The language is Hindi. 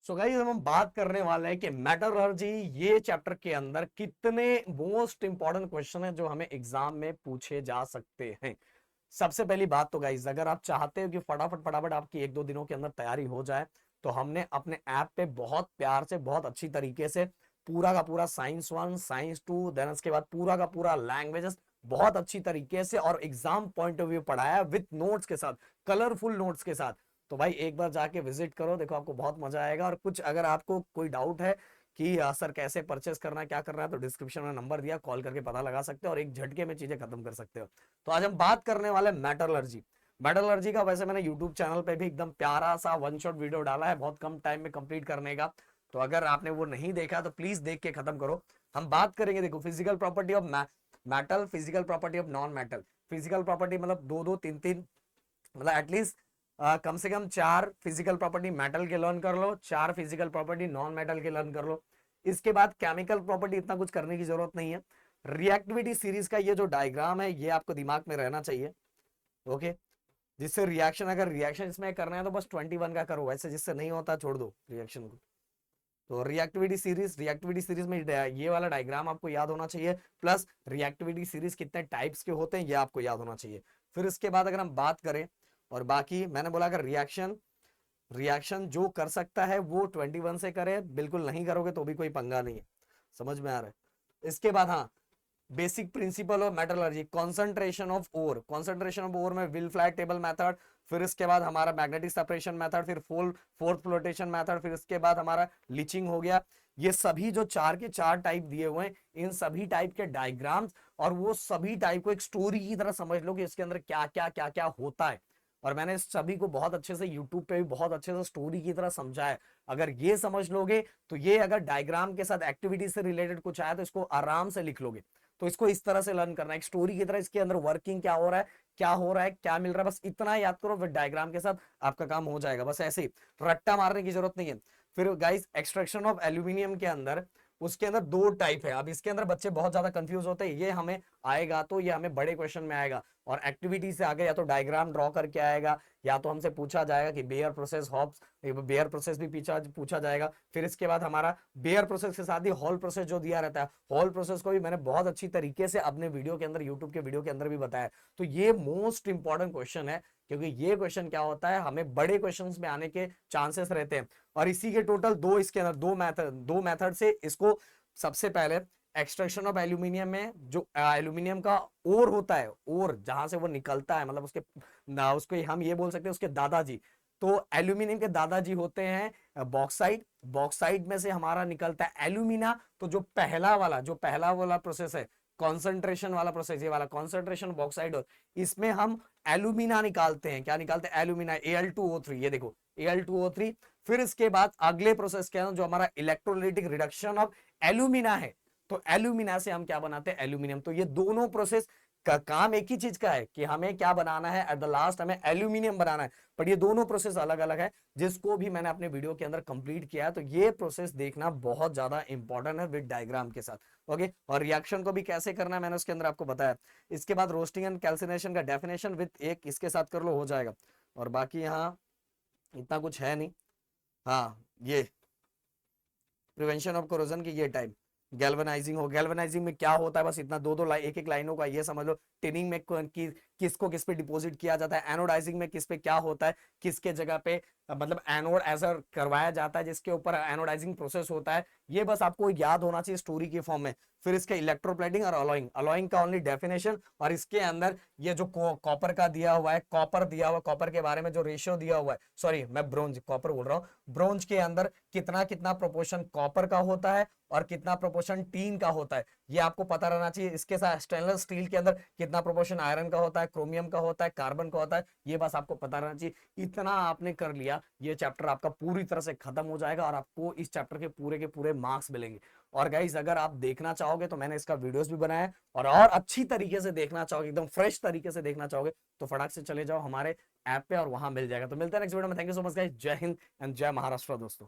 सो गाइस हम बात करने वाले हैं कि मेटलर्जी ये चैप्टर के अंदर कितने मोस्ट इंपॉर्टेंट क्वेश्चन है जो हमें एग्जाम में पूछे जा सकते हैं। सबसे पहली बात तो गाइस, अगर आप चाहते हो कि फटाफट फटाफट आपकी 1-2 दिनों के अंदर तैयारी हो जाए, तो हमने अपने ऐप पे बहुत प्यार से बहुत अच्छी तरीके से पूरा का पूरा साइंस 1 साइंस 2 देन उसके बाद पूरा का पूरा लैंग्वेजेस बहुत अच्छी तरीके से और एग्जाम पॉइंट ऑफ व्यू पढ़ाया विथ नोट्स के साथ, कलरफुल नोट्स के साथ। तो भाई एक बार जाके विजिट करो, देखो आपको बहुत मजा आएगा। और कुछ अगर आपको कोई डाउट है कि सर कैसे परचेस करना है क्या करना है, तो डिस्क्रिप्शन में नंबर दिया, कॉल करके पता लगा सकते हो और एक झटके में चीजें खत्म कर सकते हो। तो आज हम बात करने वाले मेटलर्जी। मेटलर्जी का वैसे मैंने यूट्यूब चैनल पे भी एकदम प्यारा सा वन शॉट वीडियो डाला है बहुत कम टाइम में कंप्लीट करने का। तो अगर आपने वो नहीं देखा तो प्लीज देख के खत्म करो। हम बात करेंगे, देखो, physical property of metal, physical property of non metal. Physical property मतलब दो दो तीन तीन, मतलब एटलीस्ट कम से कम 4 फिजिकल प्रॉपर्टी मेटल के लर्न कर लो, 4 फिजिकल प्रॉपर्टी नॉन मेटल के लर्न कर लो। इसके बाद केमिकल प्रॉपर्टी इतना कुछ करने की जरूरत नहीं है। रिएक्टिविटी सीरीज का ये जो डायग्राम है ये आपको दिमाग में रहना चाहिए, ओके। जिससे रिएक्शन, अगर रिएक्शन इसमें करना है तो बस 21 का करो, वैसे जिससे नहीं होता छोड़ दो रिएक्शन को। तो रिएक्टिविटी सीरीज में ये वाला डायग्राम आपको याद होना चाहिए, प्लस रिएक्टिविटी सीरीज कितने टाइप्स के होते हैं ये आपको याद होना चाहिए। फिर इसके बाद अगर हम बात करें, और बाकी मैंने बोला अगर रिएक्शन रिएक्शन जो कर सकता है वो 21 से करे, बिल्कुल नहीं करोगे तो भी कोई पंगा नहीं है। समझ में आ रहा है। इसके बाद हाँ, basic principle of metallurgy, concentration of ore में विल फ्लैट टेबल मेथड। फिर इसके बाद हमारा मैग्नेटिक सेपरेशन मेथड, फिर फोर्थ फ्लोटेशन मेथड, फिर इसके बाद हमारा लीचिंग हो गया। ये सभी जो 4 के 4 टाइप दिए हुए हैं, इन सभी टाइप के डायग्राम्स और वो सभी टाइप को एक स्टोरी की तरह समझ लो कि इसके अंदर क्या क्या क्या क्या होता है। और मैंने इस सभी को बहुत अच्छे से यूट्यूब पे भी बहुत अच्छे से स्टोरी की तरह समझा है। अगर ये समझ लोगे तो ये, अगर डायग्राम के साथ एक्टिविटी से रिलेटेड कुछ आया तो इसको आराम से लिख लोगे। तो इसको इस तरह से लर्न करना है, एक स्टोरी की तरह, इसके अंदर वर्किंग क्या हो रहा है, क्या हो रहा है, क्या मिल रहा है, बस इतना याद करो, फिर डायग्राम के साथ आपका काम हो जाएगा। बस ऐसे ही रट्टा मारने की जरूरत नहीं है। फिर गाइस, एक्सट्रैक्शन ऑफ एल्यूमिनियम के अंदर, उसके अंदर 2 टाइप है। अब इसके अंदर बच्चे बहुत ज्यादा कंफ्यूज होते हैं, ये हमें आएगा तो ये हमें बड़े क्वेश्चन में आएगा। और एक्टिविटी से आगे या तो डायग्राम ड्रॉ करके आएगा, या तो हमसे पूछा जाएगा कि बेयर प्रोसेस, हॉब्स बेयर प्रोसेस भी पूछा जाएगा। फिर इसके बाद हमारा बेयर प्रोसेस के साथ ही हॉल प्रोसेस जो दिया रहता है, हॉल प्रोसेस को भी मैंने बहुत अच्छी तरीके से अपने वीडियो के अंदर, यूट्यूब के वीडियो के अंदर भी बताया। तो ये मोस्ट इंपॉर्टेंट क्वेश्चन है, क्योंकि ये क्वेश्चन क्या होता है, हमें बड़े क्वेश्चंस में आने के चांसेस रहते हैं। और इसी के टोटल 2, इसके अंदर 2 मेथड से इसको, सबसे पहले एक्सट्रैक्शन ऑफ एल्यूमिनियम में जो एल्यूमिनियम का ओर होता है, ओर जहां से वो निकलता है, मतलब उसके ना, उसको हम ये बोल सकते हैं उसके दादाजी। तो एल्यूमिनियम के दादाजी होते हैं बॉक्साइट। बॉक्साइट में से हमारा निकलता है एल्यूमिना। तो जो पहला वाला प्रोसेस है, कॉन्सेंट्रेशन वाला प्रोसेस, ये वाला कॉन्सेंट्रेशन बॉक्साइड, इसमें हम एल्यूमिना निकालते हैं। क्या निकालते हैं? Alumina, Al2O3। ये देखो Al2O3। फिर इसके बाद अगले प्रोसेस के अंदर जो हमारा इलेक्ट्रोलाइटिक रिडक्शन ऑफ एल्यूमिना है, तो एल्यूमिना से हम क्या बनाते हैं? एल्यूमिनियम। तो ये दोनों प्रोसेस का काम एक ही चीज का है कि हमें क्या बनाना है, एट द लास्ट हमें एल्यूमिनियम बनाना है। पर ये दोनों प्रोसेस अलग अलग है, जिसको भी मैंने अपने वीडियो के अंदर कंप्लीट किया है। तो ये प्रोसेस देखना बहुत ज्यादा इंपॉर्टेंट है विद डायग्राम के साथ, ओके। और रिएक्शन को भी कैसे करना है मैंने उसके अंदर आपको बताया। इसके बाद रोस्टिंग एंड कैल्सिनेशन का डेफिनेशन विद एक इसके साथ कर लो, हो जाएगा। और बाकी यहाँ इतना कुछ है नहीं। हाँ, ये प्रिवेंशन ऑफ कोरोजन की ये टाइप। गैल्वेनाइजिंग में क्या होता है, बस इतना, एक एक लाइनों का ये समझ लो। टिनिंग में किसको किस पे डिपॉजिट किया जाता है, एनोडाइजिंग में किस पे क्या होता है, किसके जगह पे मतलब एनोड ऐसा करवाया जाता है जिसके ऊपर एनोडाइजिंग प्रोसेस होता है। ये बस आपको याद होना चाहिए स्टोरी के फॉर्म में। फिर इसके इलेक्ट्रोप्लेटिंग और अलॉइंग का ओनली डेफिनेशन, और इसके अंदर ये जो कॉपर का दिया हुआ है, कॉपर के बारे में जो रेशियो दिया हुआ है, सॉरी मैं ब्रोंज, कॉपर बोल रहा हूँ। ब्रोंज के अंदर कितना कितना प्रोपोर्शन कॉपर का होता है और कितना प्रोपोर्शन टीन का होता है, ये आपको पता रहना चाहिए। इसके साथ स्टेनलेस स्टील के अंदर कितना प्रोपोर्शन आयरन का होता है, क्रोमियम का होता है, कार्बन का होता है, ये बस आपको पता रहना चाहिए। इतना आपने कर लिया, ये चैप्टर आपका पूरी तरह से खत्म हो जाएगा और आपको इस चैप्टर के पूरे मार्क्स मिलेंगे। और गाइज, अगर आप देखना चाहोगे तो मैंने इसका वीडियोस भी बनाया है, और अच्छी तरीके से देखना चाहोगे, एकदम फ्रेश तरीके से देखना चाहोगे, तो फटाक से चले जाओ हमारे ऐप पे और वहां मिल जाएगा। तो मिलते हैं नेक्स्ट वीडियो में। Thank you so much guys. जय हिंद एंड जय महाराष्ट्र दोस्तों।